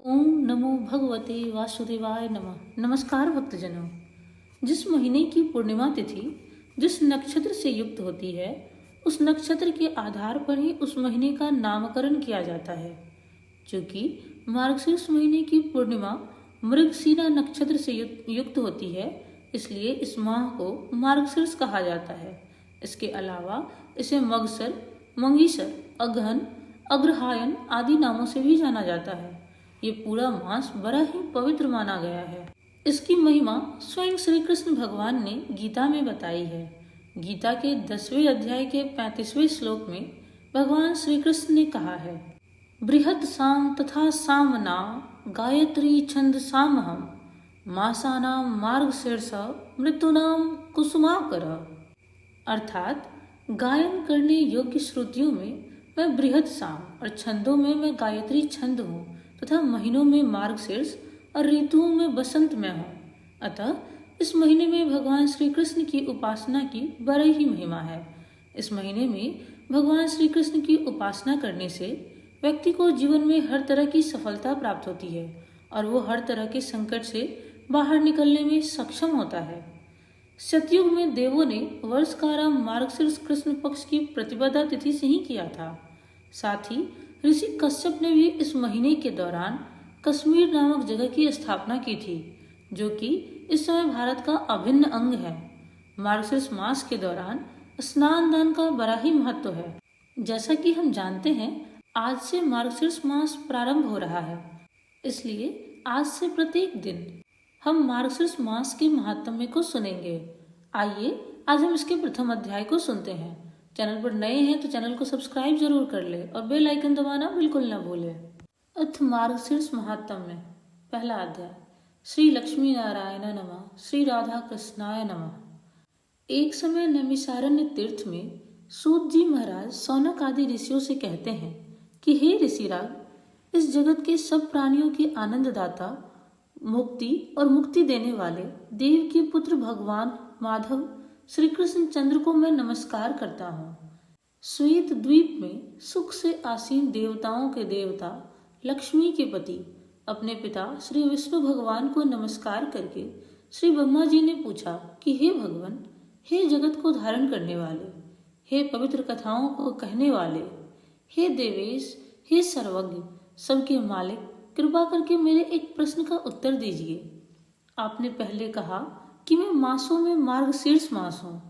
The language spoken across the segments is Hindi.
ओम नमो भगवते वासुदेवाय नमः। नमस्कार भक्तजनों। जिस महीने की पूर्णिमा तिथि जिस नक्षत्र से युक्त होती है, उस नक्षत्र के आधार पर ही उस महीने का नामकरण किया जाता है। चूंकि मार्गशीर्ष महीने की पूर्णिमा मृगशिरा नक्षत्र से युक्त होती है, इसलिए इस माह को मार्गशीर्ष कहा जाता है। इसके अलावा इसे मगसर, मंगीसर, अगहन, अग्रहायण आदि नामों से भी जाना जाता है। ये पूरा मास बड़ा ही पवित्र माना गया है। इसकी महिमा स्वयं श्री कृष्ण भगवान ने गीता में बताई है। गीता के 10वें अध्याय के 35वें श्लोक में भगवान श्री कृष्ण ने कहा है, बृहत साम तथा सामना गायत्री छंद सामहम मासानाम मार्गशीर्ष मृत्युनाम कुसुमाकर। अर्थात गायन करने योग्य श्रुतियों में मैं बृहत साम और छंदों में मैं गायत्री छंद हूँ तथा महीनों में मार्गशीर्ष और ऋतुओं में बसंत में हूँ। अतः इस महीने में भगवान श्री कृष्ण की उपासना की बड़ी ही महिमा है। इस महीने में भगवान श्री कृष्ण की उपासना करने से व्यक्ति को जीवन में हर तरह की सफलता प्राप्त होती है और वो हर तरह के संकट से बाहर निकलने में सक्षम होता है। सतयुग में देवों ने वर्ष का आरंभ मार्गशीर्ष कृष्ण पक्ष की प्रतिपदा तिथि से ही किया था। साथ ही ऋषि कश्यप ने भी इस महीने के दौरान कश्मीर नामक जगह की स्थापना की थी, जो कि इस समय भारत का अभिन्न अंग है। मार्गशीर्ष मास के दौरान स्नान दान का बड़ा ही महत्व है। जैसा कि हम जानते हैं, आज से मार्गशीर्ष मास प्रारंभ हो रहा है, इसलिए आज से प्रत्येक दिन हम मार्गशीर्ष मास के महात्म्य को सुनेंगे। आइए आज हम इसके प्रथम अध्याय को सुनते हैं। चैनल पर नए हैं तो चैनल को सब्सक्राइब जरूर कर ले और बेल आइकन दबाना बिल्कुल न भूले। अथ मार्गशीर्ष महात्म्य। पहला अध्याय। श्री लक्ष्मी नारायण नमः, श्री राधा कृष्णाय नमः। एक समय नैमिषारण्य तीर्थ में सूत जी महाराज सौनक आदि ऋषियों से कहते हैं कि हे ऋषिराज, इस जगत के सब प्राणियों के आनंददाता, मुक्ति और मुक्ति देने वाले देव के पुत्र भगवान माधव श्री कृष्ण चंद्र को मैं नमस्कार करता हूँ। श्वेत द्वीप में सुख से आसीन देवताओं के देवता लक्ष्मी के पति अपने पिता श्री विष्णु भगवान को नमस्कार करके श्री ब्रह्मा जी ने पूछा कि हे भगवान, हे जगत को धारण करने वाले, हे पवित्र कथाओं को कहने वाले, हे देवेश, हे सर्वज्ञ, सबके मालिक, कृपा करके मेरे एक प्रश्न का उत्तर दीजिए। आपने पहले कहा कि मैं मासों में मार्गशीर्ष मास हूँ,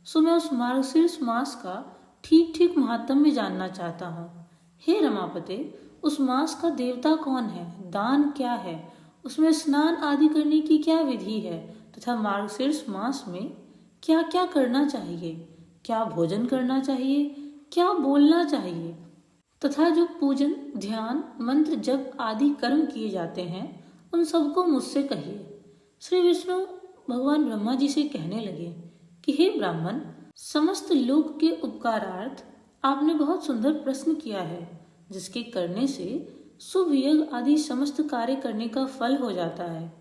सो मैं उस मार्गशीर्ष मास का ठीक ठीक महात्म्य जानना चाहता हूँ। हे रमापते, उस मास का देवता कौन है, दान क्या है, उसमें स्नान आदि करने की क्या विधि है तथा मार्गशीर्ष मास में क्या क्या करना चाहिए, क्या भोजन करना चाहिए, क्या बोलना चाहिए तथा जो पूजन, ध्यान, मंत्र, जप आदि कर्म किए जाते हैं उन सबको मुझसे कहिए। श्री विष्णु भगवान ब्रह्मा जी से कहने लगे कि हे ब्राह्मण, समस्त लोक के उपकारार्थ आपने बहुत सुंदर प्रश्न किया है, जिसके करने से शुभ यज्ञ आदि समस्त कार्य करने का फल हो जाता है।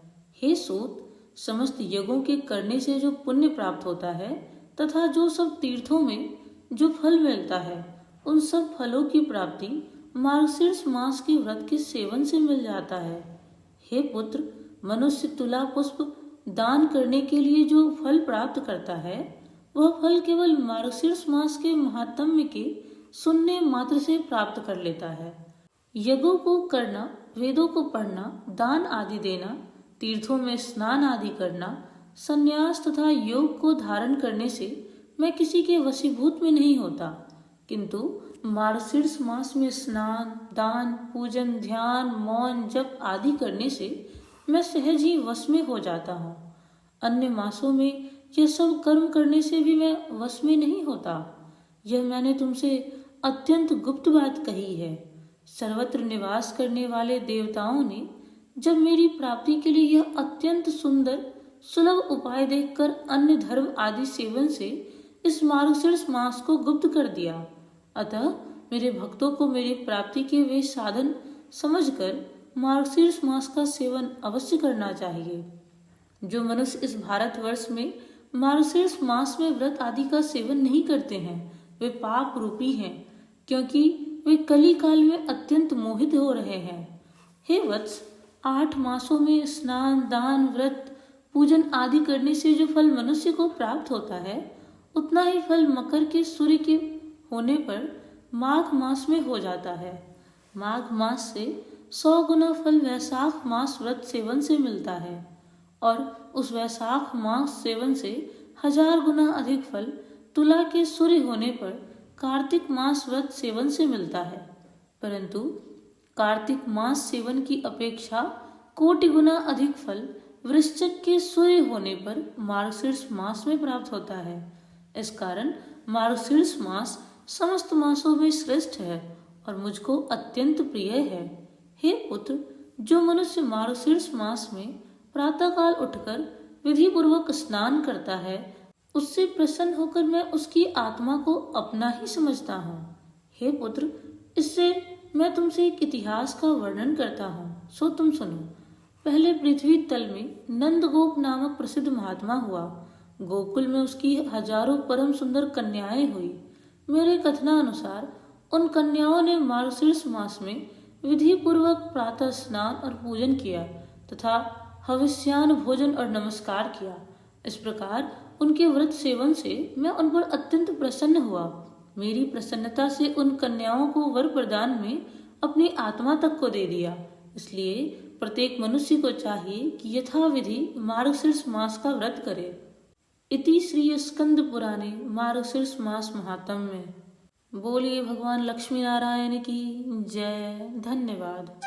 हे सूत, समस्त यज्ञों के करने से जो पुण्य प्राप्त होता है तथा जो सब तीर्थों में जो फल मिलता है, उन सब फलों की प्राप्ति मार्गशीर्ष मास के व्रत के सेवन से मिल जाता है। हे पुत्र, मनुष्य तुला पुष्प दान करने के लिए जो फल प्राप्त करता है, वह फल केवल मार्गशीर्ष मास के महात्म्य के सुनने मात्र से प्राप्त कर लेता है। यज्ञों को करना, वेदों को पढ़ना, दान आदि देना, तीर्थों में स्नान आदि करना, संन्यास तथा योग को धारण करने से मैं किसी के वशीभूत में नहीं होता, किंतु मार्गशीर्ष मास में स्नान, दान, पूजन, ध्यान, मौन, जप आदि करने से मैं सहज ही वश में हो जाता हूँ। अन्य मासों में यह सब कर्म करने से भी मैं वश में नहीं होता। यह मैंने तुमसे अत्यंत गुप्त बात कही है। सर्वत्र निवास करने वाले देवताओं ने जब मेरी प्राप्ति के लिए यह अत्यंत सुंदर सुलभ उपाय देखकर अन्य धर्म आदि सेवन से इस मार्गशीर्ष मास को गुप्त कर दिया, अतः मेरे भक्तों को मेरी प्राप्ति के वे साधन समझकर मार्गशीर्ष मास का सेवन अवश्य करना चाहिए। जो मनुष्य इस भारतवर्ष में मार्गशीर्ष मास में व्रत आदि का सेवन नहीं करते हैं, वे पाप रूपी हैं, क्योंकि वे कली काल में अत्यंत मोहित हो रहे हैं। हे वत्स, 8 मासों में स्नान, दान, व्रत, पूजन आदि करने से जो फल मनुष्य को प्राप्त होता है, उतना ही फल मकर के सूर्य के होने पर माघ मास में हो जाता है। माघ मास से 100 गुना फल वैशाख मास व्रत सेवन से मिलता है और उस वैशाख मास सेवन से 1000 गुना अधिक फल तुला के सूर्य होने पर कार्तिक मास व्रत सेवन से मिलता है। परंतु कार्तिक मास सेवन की अपेक्षा कोटि गुना अधिक फल वृश्चिक के सूर्य होने पर मार्गशीर्ष मास में प्राप्त होता है। इस कारण मार्गशीर्ष मास समस्त मासों में श्रेष्ठ है और मुझको अत्यंत प्रिय है। हे पुत्र, जो मनुष्य मार्गशीर्ष मास में प्रातःकाल उठकर विधि पूर्वक स्नान करता है, उससे प्रसन्न होकर मैं उसकी आत्मा को अपना ही समझता हूँ। हे पुत्र, इससे मैं तुमसे एक इतिहास का वर्णन करता हूँ, सो तुम सुनो। पहले पृथ्वी तल में नंदगोप नामक प्रसिद्ध महात्मा हुआ। गोकुल में उसकी हजारों परम सुंदर कन्याएं हुई। मेरे कथनानुसार उन कन्याओं ने मार्गशीर्ष मास में विधि पूर्वक प्रातः स्नान और पूजन किया तथा हविष्यान भोजन और नमस्कार किया। इस प्रकार उनके व्रत सेवन से मैं उन पर अत्यंत प्रसन्न हुआ। मेरी प्रसन्नता से उन कन्याओं को वर प्रदान में अपनी आत्मा तक को दे दिया। इसलिए प्रत्येक मनुष्य को चाहिए कि यथाविधि मार्गशीर्ष मास का व्रत करे। इति श्री स्कंद पुराणे मार्गशीर्ष मास महात्म्य में। बोलिए भगवान लक्ष्मी नारायण की जय। धन्यवाद।